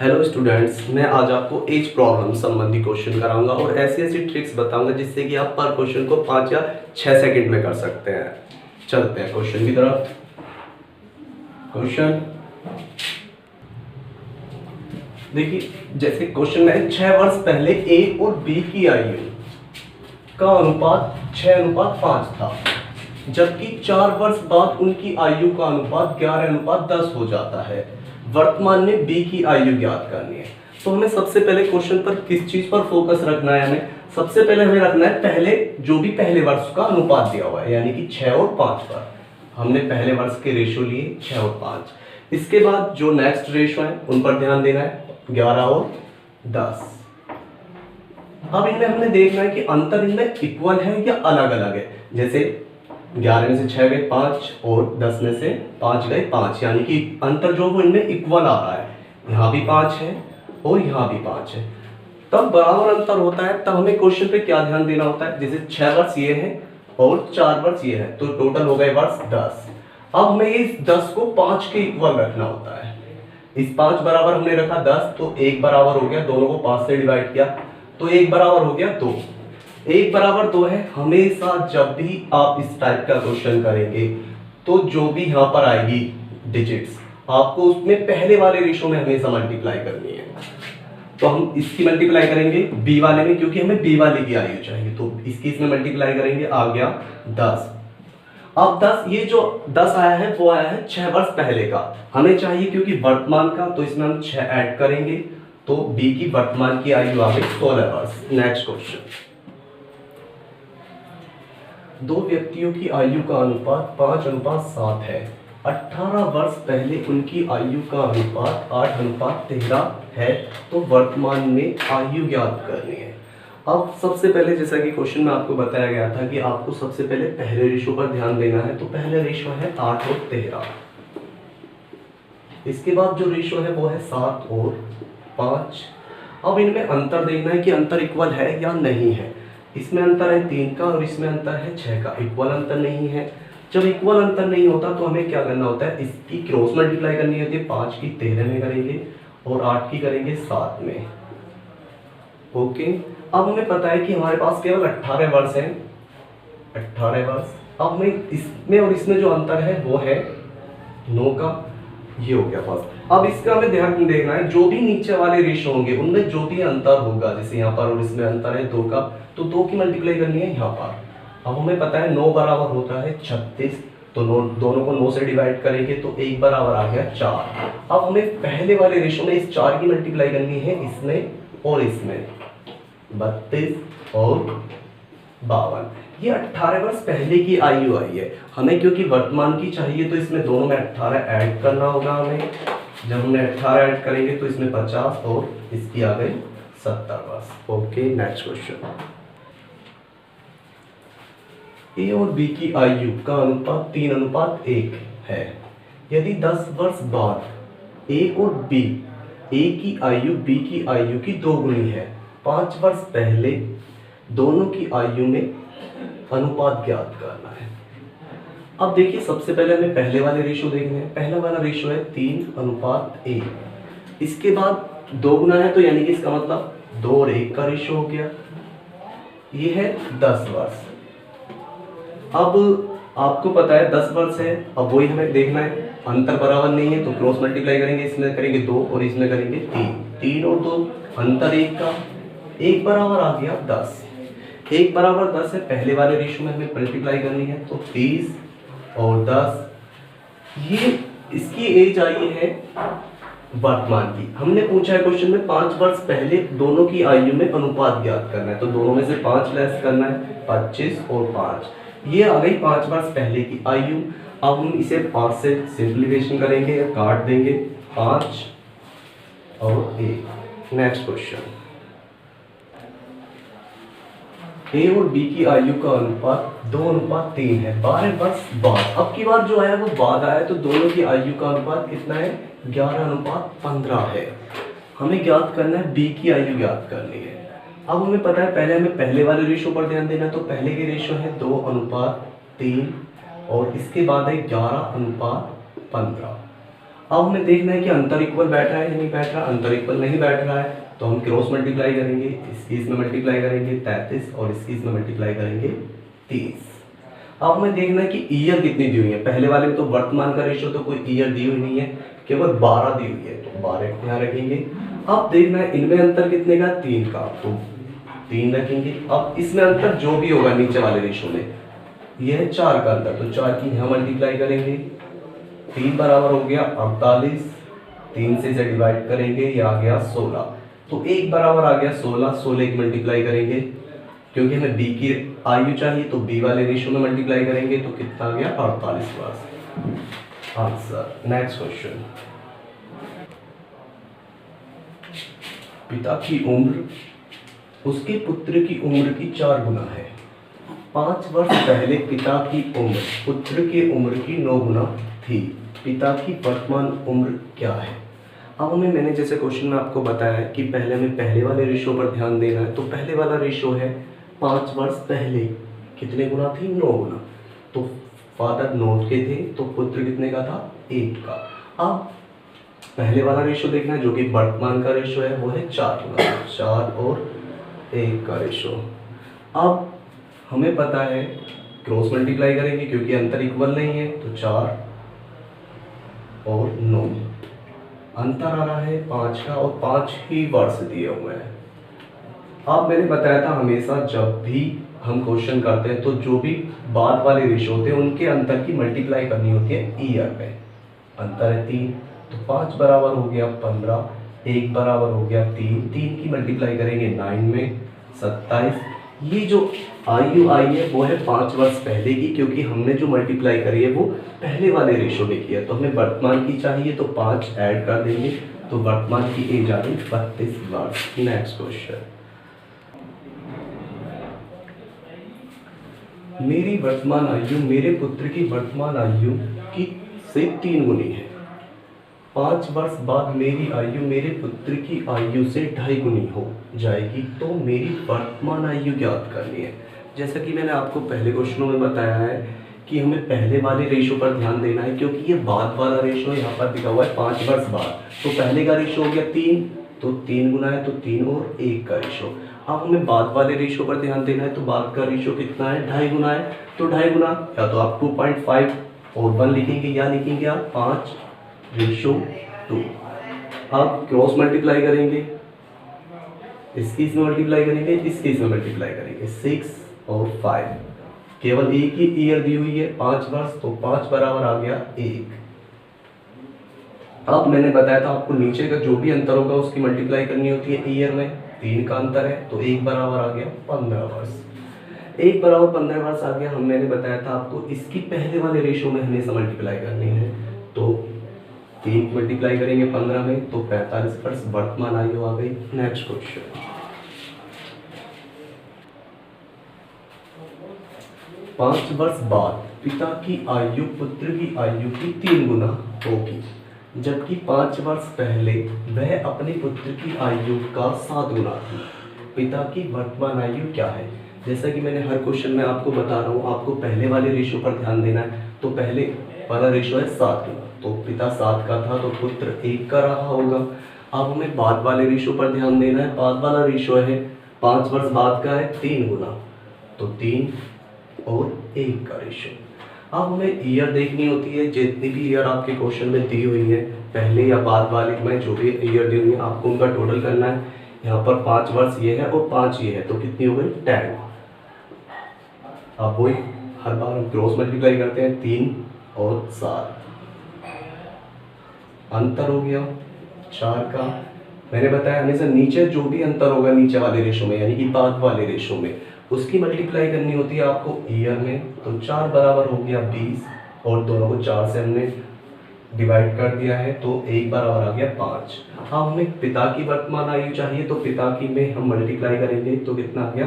Hello students, मैं आज आपको एज प्रॉब्लम संबंधी क्वेश्चन कराऊंगा और ऐसी ऐसी ट्रिक्स बताऊंगा जिससे कि आप पर क्वेश्चन को 5 या 6 सेकंड में कर सकते हैं। चलते हैं क्वेश्चन की तरफ। क्वेश्चन देखिए, जैसे क्वेश्चन में 6 वर्ष पहले ए और बी की आयु का अनुपात 6:5 था, जबकि 4 वर्ष बाद उनकी आयु का अनुपात 11:10 हो जाता है। वर्तमान में बी की आयु ज्ञात करनी है। तो हमें सबसे पहले क्वेश्चन पर किस चीज पर फोकस रखना है? हमें सबसे पहले रखना है पहले जो भी पहले वर्ष का अनुपात दिया हुआ है, यानी कि 6 और 5 पर हमने पहले वर्ष के रेशो लिए 6 और 5। इसके बाद जो नेक्स्ट रेशो है उन पर ध्यान देना है, 11 और 10। अब इनमें हमने देखना है कि अंतर इनमें इक्वल है या अलग अलग है। जैसे 11 में से 6 गए 5 और 10 में से 5 गए 5, यानी कि अंतर जो वो इनमें इक्वल आ रहा है। यहाँ भी 5 है और यहाँ भी 5 है, तब बराबर अंतर होता है। तब हमें क्वेश्चन पे क्या ध्यान देना होता है? जैसे 6 वर्ष ये है और 4 वर्ष ये है, तो टोटल हो गए वर्ष 10। अब हमें इस 10 को 5 के इक्वल रखना होता है। इस 5 बराबर हमने रखा 10, तो 1 बराबर हो गया, दोनों को 5 से डिवाइड किया तो 1 बराबर हो गया 2। 1 बराबर 2 है। हमेशा जब भी आप इस टाइप का क्वेश्चन करेंगे तो जो भी यहाँ पर आएगी डिजिट्स, आपको उसमें पहले वाले रेशो में हमेशा मल्टीप्लाई करनी है। तो हम इसकी मल्टीप्लाई करेंगे बी वाले में, क्योंकि हमें बी वाले की आयु चाहिए, तो इसकी इसमें मल्टीप्लाई करेंगे, आ गया 10। अब 10, ये जो 10 आया है वो आया है 6 वर्ष पहले का। हमें चाहिए क्योंकि वर्तमान का, तो इसमें हम 6 ऐड करेंगे, तो बी की वर्तमान की आयु आ गई 16 वर्ष। नेक्स्ट क्वेश्चन, दो व्यक्तियों की आयु का अनुपात 5:7 है। 18 वर्ष पहले उनकी आयु का अनुपात 8:13 है, तो वर्तमान में आयु ज्ञात करनी है। अब सबसे पहले, जैसा कि क्वेश्चन में आपको बताया गया था कि आपको सबसे पहले पहले रेशो पर ध्यान देना है, तो पहले रेशो है 8 और 13। इसके बाद जो रेशो है वो है 7 और 5। अब इनमें अंतर देखना है कि अंतर इक्वल है या नहीं है। इसमें अंतर है 3 का और इसमें अंतर है 6 का, इक्वल अंतर नहीं है। जब इक्वल अंतर नहीं होता तो हमें क्या करना होता है? इसकी क्रॉस मल्टीप्लाई करनी होती है। 5 की 13 में करेंगे और 8 की करेंगे 7 में। ओके, अब हमें पता है कि हमारे पास केवल 18 वर्ष है, 18 वर्ष। अब हमें इसमें और इसमें जो अंतर है वो है 9 का, ये हो गया फर्स्ट। अब इसका हमें ध्यान देखना है, जो भी नीचे वाले रेशो होंगे उनमें जो भी अंतर होगा, जैसे यहाँ पर और इसमें अंतर है 2 का, तो 2 की मल्टीप्लाई करनी है यहाँ पर। अब हमें पता है 9 बराबर होता है 36, तो दोनों को 9 से डिवाइड करेंगे तो 1 बराबर आ गया 4। अब हमें पहले वाले रेशो में इस 4 की मल्टीप्लाई करनी है इसमें और इसमें, 32 और 52। ये 18 वर्ष पहले की आयु आई है। हमें क्योंकि वर्तमान की चाहिए तो इसमें दोनों में 18 ऐड करना होगा हमें। जब हमने 18 ऐड करेंगे तो इसमें 50 और इसकी आ गई 70 वर्ष। ओके, नेक्स्ट क्वेश्चन, ए और बी की आयु का अनुपात 3:1 है। यदि 10 वर्ष बाद ए और बी, ए की आयु बी की आयु की 2 गुनी है, 5 वर्ष पहले दोनों की आयु में अनुपात ज्ञात करना है। अब देखिए, सबसे पहले हमें पहले वाले रेशो देखने हैं। पहला वाला रेशो है 3:1। इसके बाद 2 गुना है, तो यानी कि इसका मतलब 2 और 1 का रेशो हो गया। ये है 10 वर्ष। अब आपको पता है 10 वर्ष है, अब वही हमें देखना है, अंतर बराबर नहीं है तो क्रॉस मल्टीप्लाई करेंगे, इसमें करेंगे 2 और इसमें करेंगे 3। 3 और 2 अंतर 1 का, 1 बराबर आ गया 10। 1 बराबर 10 है, पहले वाले रेशो में हमें मल्टीप्लाई करनी है, तो 30 और 10। ये इसकी एज आई है वर्तमान की। हमने पूछा है क्वेश्चन में 5 वर्ष पहले दोनों की आयु में अनुपात ज्ञात करना है, तो दोनों में से 5 लेस करना है, 25 और 5। ये आ गई 5 वर्ष पहले की आयु। अब हम इसे 5 से सिंप्लीफिकेशन करेंगे या काट देंगे, 5 और 1। नेक्स्ट क्वेश्चन, ए और बी की आयु का अनुपात 2:3 है 12 वर्ष बाद। अब की बार जो आया वो बाद आया, तो दोनों की आयु का अनुपात कितना है? 11:15 है। हमें ज्ञात करना है बी की आयु ज्ञात करनी है। अब हमें पता है, पहले हमें पहले वाले रेशो पर ध्यान देना है, तो पहले के रेशो है 2:3 और इसके बाद है 11:15। अब हमें देखना है कि अंतर इक्वल बैठ रहा है या नहीं बैठ रहा। अंतर इक्वल नहीं बैठ रहा है तो हम क्रॉस मल्टीप्लाई करेंगे, इसकी इसमें मल्टीप्लाई करेंगे 33 और इसकी इसमें मल्टीप्लाई करेंगे 30। अब हमें देखना है कि ईयर कितनी दी हुई है। पहले वाले में तो वर्तमान का रेशियो तो कोई ईयर दी हुई नहीं है, केवल 12 दी हुई है, तो 12 को यहाँ रखेंगे। अब देखना है इनमें अंतर कितने का, 3 का, तो 3 रखेंगे। अब इसमें अंतर जो भी होगा नीचे वाले रेशियो में, यह है 4 का अंतर, तो 4 की यहाँ मल्टीप्लाई करेंगे। 3 बराबर हो गया 48, 3 से इसे डिवाइड करेंगे, ये आ गया 16, तो 1 बराबर आ गया 16, 16 की मल्टीप्लाई करेंगे क्योंकि हमें b की आयु चाहिए, तो b वाले रेशियो में मल्टीप्लाई करेंगे, तो कितना आ गया 48 वर्ष। आंसर। नेक्स्ट क्वेश्चन, पिता की उम्र उसके पुत्र की उम्र की 4 गुना है। 5 वर्ष पहले पिता की उम्र पुत्र की उम्र की 9 गुना थी। पिता की वर्तमान उम्र क्या है। अब हमें, मैंने जैसे क्वेश्चन में आपको बताया है कि पहले हमें पहले वाले रेशियो पर ध्यान देना है। तो पहले वाला रेशियो है 5 वर्ष पहले कितने गुना थी, 9 गुना। तो फादर 9 के थे, तो पुत्र कितने का था, 1 का। अब पहले वाला रेशियो देखना है जो कि वर्तमान का रेशियो है, वो है 4 गुना, 4 और 1 का रेशियो। अब हमें पता है क्रॉस मल्टीप्लाई करेंगे क्योंकि अंतर इक्वल नहीं है, तो 4 और 9, अंतर आ रहा है 5 का, और 5 ही वर्ष दिए हुए हैं। अब मैंने बताया था हमेशा जब भी हम क्वेश्चन करते हैं तो जो भी बाद वाले रेशियो होते हैं उनके अंतर की मल्टीप्लाई करनी होती है ईयर में। अंतर है 3, तो 5 बराबर हो गया 15, 1 बराबर हो गया 3, 3 की मल्टीप्लाई करेंगे 9 में 27। ये जो आयु आई है वो है 5 वर्ष पहले की, क्योंकि हमने जो मल्टीप्लाई करी है वो पहले वाले रेशियो में किया। तो हमें वर्तमान की चाहिए, तो 5 ऐड कर देंगे, तो वर्तमान की एज आ गई 32 वर्ष। नेक्स्ट क्वेश्चन, मेरी वर्तमान आयु मेरे पुत्र की वर्तमान आयु की से 3 गुनी है। 5 वर्ष बाद मेरी आयु मेरे पुत्र की आयु से 2.5 गुनी हो जाएगी, तो मेरी वर्तमान आयु ज्ञात करनी है। जैसा कि मैंने आपको पहले क्वेश्चनों में बताया है कि हमें पहले वाले रेशियो पर ध्यान देना है, क्योंकि ये बाद वाला रेशियो यहाँ पर दिखा हुआ है 5 वर्ष बाद। तो पहले का रेशियो हो गया 3, तो 3 गुना है, तो 3 और 1 का रेशियो। अब हमें बाद वाले रेशियो पर ध्यान देना है, तो बाद का रेशियो कितना है, 2.5 गुना है, तो 2.5 गुना या तो आप 2.5 और 1 लिखेंगे, या लिखेंगे आप 5:2। अब क्रॉस मल्टीप्लाई करेंगे, इसकी इसमें मल्टीप्लाई करेंगे, इसकी इसमें मल्टीप्लाई करेंगे, 6 और 5, केवल एक ही ईयर दी हुई है 5 वर्ष, तो 5 बराबर आ गया 1। अब मैंने बताया था आपको नीचे का जो भी अंतर होगा उसकी मल्टीप्लाई करनी होती है ईयर में। 3 का अंतर है, तो 1 बराबर आ गया 15 वर्ष। 1 बराबर 15 वर्ष आ गया। हम मैंने बताया था आपको इसकी पहले वाले रेशियो में हमेशा मल्टीप्लाई करनी है, तो 3 मल्टीप्लाई करेंगे 15 में, तो 45 वर्ष वर्तमान आयु आ गई। नेक्स्ट क्वेश्चन, 5 वर्ष बाद पिता की आयु पुत्र की आयु की 3 गुना होगी, जबकि 5 वर्ष पहले वह अपने पुत्र की आयु का 7 गुना थी। पिता की वर्तमान आयु क्या है। जैसा कि मैंने हर क्वेश्चन में आपको बता रहा हूँ, आपको पहले वाले रेशियो पर ध्यान देना है। तो पहले वाला रेशियो है 7 गुना, तो पिता 7 का था, तो पुत्र 1 का रहा होगा। अब हमें बाद वाले रेशियो पर ध्यान देना है। बाद वाला रेशियो है 5 वर्ष बाद का है 3 गुना, तो 3 और 1 का रेशियो। अब हमें ईयर देखनी होती है, जितनी भी ईयर आपके क्वेश्चन में दी हुई है पहले या बाद वाले में जो भी ईयर दी हुई है आपको उनका टोटल करना है। यहाँ पर 5 वर्ष ये है और 5 ये है, तो कितनी हो गई 10। अब वही हर बार हम क्रॉस मल्टीप्लाई करते हैं, 3 और 7, अंतर हो गया 4 का। मैंने बताया हमेशा नीचे जो भी अंतर होगा नीचे वाले रेशो में, यानी कि बाद वाले रेशो में, उसकी मल्टीप्लाई करनी होती है आपको ईयर में। तो 4 बराबर हो गया 20, और दोनों को 4 से हमने डिवाइड कर दिया है, तो 1 बराबर आ गया 5। अब हमें पिता की वर्तमान आयु चाहिए, तो पिता की में हम मल्टीप्लाई करेंगे, तो कितना आ गया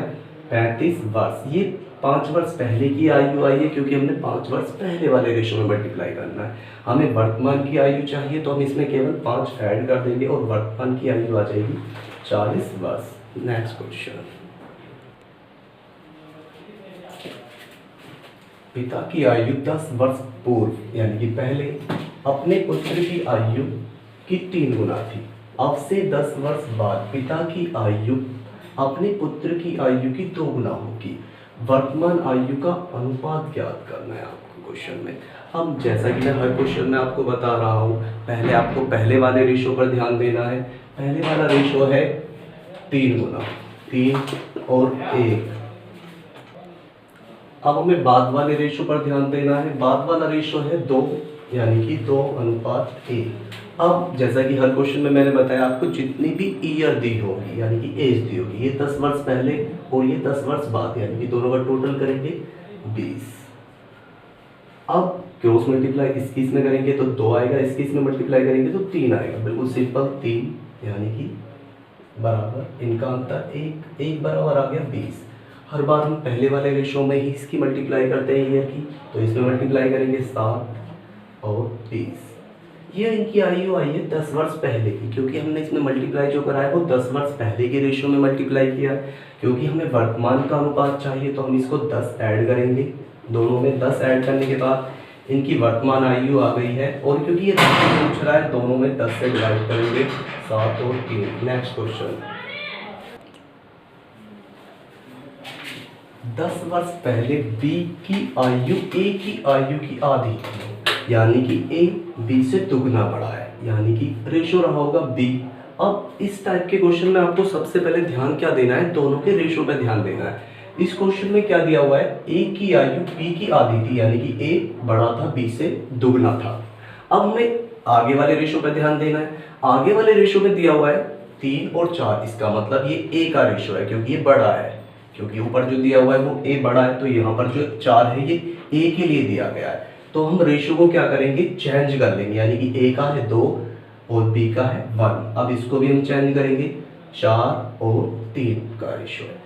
35 वर्ष। ये 5 वर्ष पहले की आयु आई है, क्योंकि हमने 5 वर्ष पहले वाले रेशो में मल्टीप्लाई करना है। हमें वर्तमान की आयु चाहिए, तो हम इसमें केवल 5 ऐड कर देंगे और वर्तमान की आयु आ जाएगी 40 वर्ष। नेक्स्ट क्वेश्चन, पिता की आयु 10 वर्ष पूर्व यानी कि पहले अपने पुत्र की आयु की 3 गुना थी। अब से 10 वर्ष बाद पिता की आयु अपने पुत्र की आयु की 2 गुना होगी। वर्तमान आयु का अनुपात ज्ञात करना है आपको क्वेश्चन में। हम जैसा कि मैं हर क्वेश्चन में आपको बता रहा हूँ, पहले आपको पहले वाले रेशो पर ध्यान देना है। पहले वाला रेशो है 3 गुना, 3 और 1। अब हमें बाद वाले रेशो पर ध्यान देना है। बाद वाला रेशो है 2, यानी कि 2:1। अब जैसा कि हर क्वेश्चन में मैंने बताया आपको, जितनी भी ईयर दी होगी यानी कि एज दी होगी, ये 10 वर्ष पहले और ये 10 वर्ष बाद, यानी कि दोनों का टोटल करेंगे 20। अब क्रॉस मल्टीप्लाई 21 में करेंगे तो 2 आएगा, 21 में मल्टीप्लाई करेंगे तो 3 आएगा। बिल्कुल सिंपल, 3 यानी कि बराबर, इनका अंतर 1 बराबर आ गया 20। हर बार हम पहले वाले रेशो में ही इसकी मल्टीप्लाई करते हैं ईयर की, तो इसमें मल्टीप्लाई करेंगे 7 और 20। ये इनकी आयु आई है 10 वर्ष पहले की, क्योंकि हमने इसमें मल्टीप्लाई जो करा है वो 10 वर्ष पहले के रेशो में मल्टीप्लाई किया है। क्योंकि हमें वर्तमान का अनुपात चाहिए तो हम इसको 10 ऐड करेंगे, दोनों में 10 ऐड करने के बाद इनकी वर्तमान आयु आ गई है। और क्योंकि ये 10 पूछ रहा है, दोनों में 10 से डिवाइड करेंगे, 7 और 3। नेक्स्ट क्वेश्चन, 10 वर्ष पहले B की आयु A की आयु की आधी, यानी कि A B से दुगना बड़ा है, यानी कि रेशो रहा होगा B। अब इस टाइप के क्वेश्चन में आपको सबसे पहले ध्यान क्या देना है, दोनों के रेशो पे ध्यान देना है। इस क्वेश्चन में क्या दिया हुआ है, A की आयु B की आधी थी, यानी कि A बड़ा था, B से दुगना था। अब हमें आगे वाले रेशो पे ध्यान देना है। आगे वाले रेशो में दिया हुआ है 3 और 4, इसका मतलब ये A का रेशो है क्योंकि ये बड़ा है। क्योंकि ऊपर जो दिया हुआ है वो A बड़ा है, तो यहाँ पर जो 4 है ये A के लिए दिया गया है। तो हम रेशो को क्या करेंगे, चेंज कर लेंगे, यानी कि A का है 2 और B का है 1। अब इसको भी हम चेंज करेंगे, 4 और 3 का रेशो है।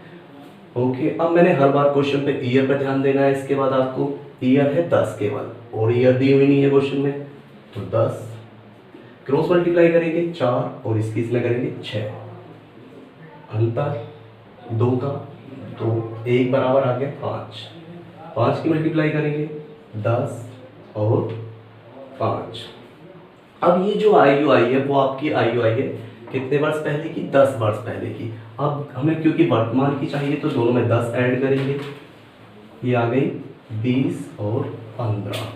ओके, अब मैंने हर बार क्वेश्चन पे ईयर पे ध्यान देना है। इसके बाद आपको ईयर है 10 केवल, और ईयर दी हुई नहीं है क्वेश्चन में, तो 10 क्रॉस मल्टीप्लाई करेंगे 4 और इसकी इसमें करेंगे 6, अंतर 2 का, तो 1 बराबर आ गया 5। 5 की मल्टीप्लाई करेंगे 10 और 5। अब ये जो आयु आई है वो आपकी आयु आई है कितने वर्ष पहले की, 10 वर्ष पहले की। अब हमें क्योंकि वर्तमान की चाहिए तो दोनों में 10 ऐड करेंगे, ये आ गई 20 और 15।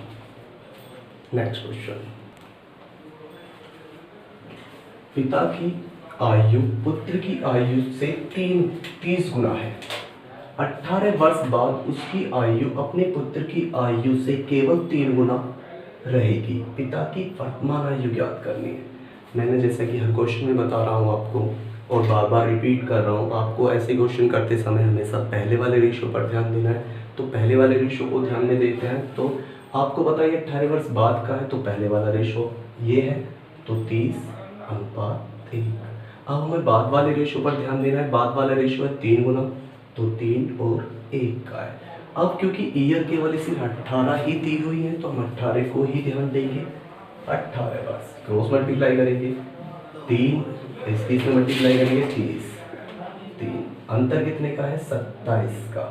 नेक्स्ट क्वेश्चन, पिता की आयु पुत्र की आयु से 30 गुना है। 18 वर्ष बाद उसकी आयु अपने पुत्र की आयु से केवल 3 गुना रहेगी। पिता की वर्तमान आयु ज्ञात करनी है। मैंने जैसा कि हर क्वेश्चन में बता रहा हूँ आपको, और बार बार रिपीट कर रहा हूँ, आपको ऐसे क्वेश्चन करते समय हमेशा पहले वाले रेशो पर ध्यान देना है। तो पहले वाले रेशो को ध्यान में देते हैं तो आपको बताइए 18 वर्ष बाद का है, तो पहले वाला रेशो ये है, तो 30:1। अब हमें बाद वाले रेशो पर ध्यान देना है। बाद वाला रेशो है 3 गुना, तो 3 और 1 का है। अब क्योंकि ईयर केवल इसी 18 ही दी हुई है तो हम 18 को ही ध्यान देंगे। 18 वर्ष क्रॉस मल्टीप्लाई करेंगे 3, इसमें मल्टीप्लाई करेंगे 3 अंतर कितने का है, 27 का।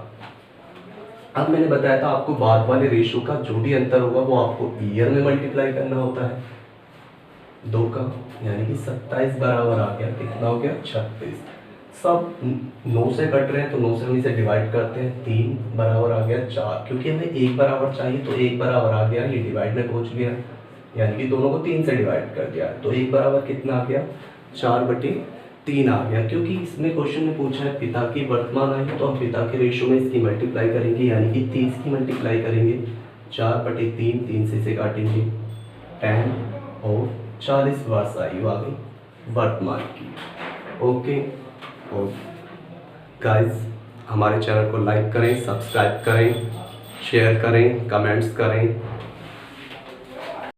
अब मैंने बताया था आपको बाद वाले रेशो का जो भी अंतर होगा वो आपको ईयर में मल्टीप्लाई करना होता है 2 का, यानी कि 27 बराबर आ गया, कितना हो गया 36। सब 9 से कट रहे हैं तो 9 से हम इसे डिवाइड करते हैं, 3 बराबर आ गया 4। क्योंकि हमें 1 बराबर चाहिए तो 1 बराबर आ गया, ये डिवाइड में पहुंच गया, यानी कि दोनों को 3 से डिवाइड कर दिया, तो 1 बराबर कितना आ गया, 4/3 आ गया। क्योंकि इसमें क्वेश्चन में पूछा है पिता की वर्तमान आयु, तो हम पिता के रेशो में इसकी मल्टीप्लाई करेंगे, यानी कि 30 की मल्टीप्लाई करेंगे, 4/3, 3 से इसे काटेंगे 10 और 40 वर्ष आयु आ गई वर्तमान की। ओके, और गाइस हमारे चैनल को लाइक करें, सब्सक्राइब करें, शेयर करें, कमेंट्स करें।